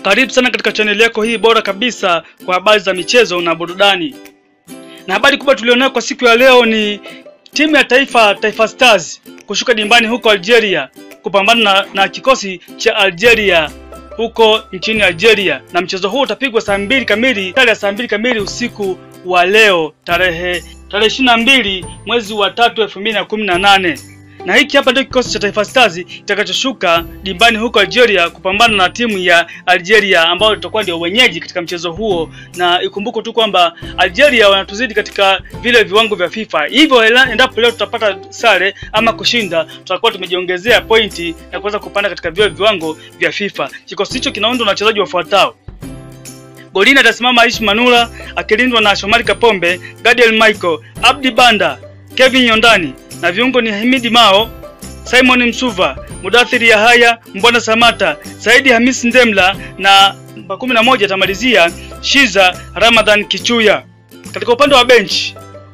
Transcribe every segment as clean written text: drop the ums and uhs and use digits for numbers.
Karibu sana katika channel yako hii bora kabisa kwa habari za michezo na burudani. Na habari kubwa tulionayo kwa siku ya leo ni timu ya Taifa Stars kushuka dimbani huko Algeria kupambana na kikosi cha Algeria huko nchini Algeria, na mchezo huu utapigwa saa 2 kamili usiku wa leo tarehe 22 mwezi wa 3 2018. Na hiki hapa ndio kikosi cha Taifa Stars kitakachoshuka dimbani huko Algeria kupambana na timu ya Algeria ambao tutakuwa ndio wenyeji katika mchezo huo. Na ikumbuko tu kwamba Algeria wanatuzidi katika vile viwango vya FIFA. Hivyo endapo leo tutapata sare ama kushinda, tutakuwa tumejiongezea pointi na kuweza kupanda katika vile viwango vya FIFA. Kikosi hicho kinaundwa na wachezaji wafuatao. Golini atasimama Aishi Manula akilindwa na Shomari Kapombe, Gadiel Michael, Abdi Banda, Kevin Yondani, na viungo ni Hamidi Mao, Simon Msuva, Mudathiri Yahaya, Mbwana Samata, Saidi Hamis Ndemla, na 11 tamalizia Shiza Ramadhan Kichuya. Katika upande wa bench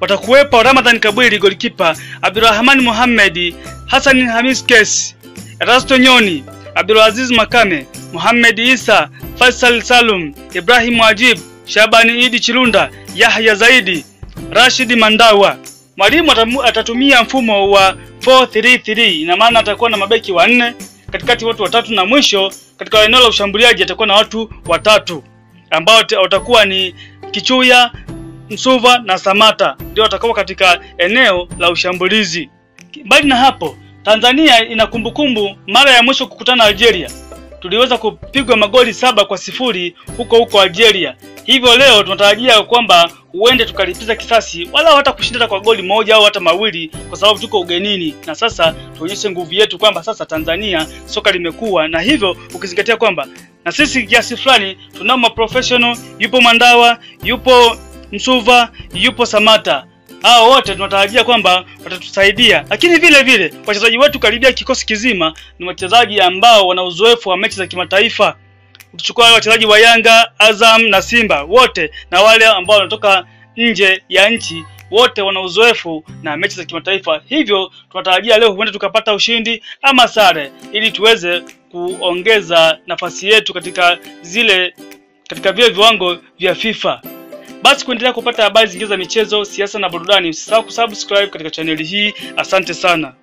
watakuwepo Ramadhan Kabwiri golikipa, Abdurrahman Mohamed, Hassan Hamis Kesi, Erasto Nyoni, Abdulaziz Makame, Mohamed Isa, Faisal Salum, Ibrahim Wajib, Shabani Idi Chilunda, Yahya Zaidi, Rashid Mandawa. Mwalimu atatumia mfumo wa 4-3-3, ina maana atakuwa na mabeki 4, katikati watu 3, na mwisho katika eneo la ushambuliaji atakuwa na watu 3 ambao watakuwa ni Kichuya, Msuva na Samata, ndio watakuwa katika eneo la ushambulizi. Mbali na hapo, Tanzania ina kumbukumbu mara ya mwisho kukutana Algeria tuliweza kupigwa magoli 7-0 huko Algeria. Hivyo leo tunatarajia kwamba uende tukalipiza kisasi, wala hata kushinda kwa goli 1 au hata mawili, kwa sababu tuko ugenini. Na sasa tuonyeshe nguvu yetu kwamba sasa Tanzania soka limekuwa, na hivyo ukizingatia kwamba na sisi kiasi fulani tunao maprofessional, yupo Mandawa, yupo Msuva, yupo Samata. Hao wote tunatarajia kwamba watatusaidia. Lakini vile vile wachezaji wetu karibia kikosi kizima ni wachezaji ambao wana uzoefu wa mechi za kimataifa. Ukichukua wachezaji wa Yanga, Azam na Simba wote, na wale ambao wanatoka nje ya nchi wote wana uzoefu na mechi za kimataifa. Hivyo tunatarajia leo huenda tukapata ushindi ama sare ili tuweze kuongeza nafasi yetu katika vile viwango vya FIFA. Basi kuendelea kupata habari zingine za michezo, siasa na burudani, usisahau kusubscribe katika channel hii. Asante sana.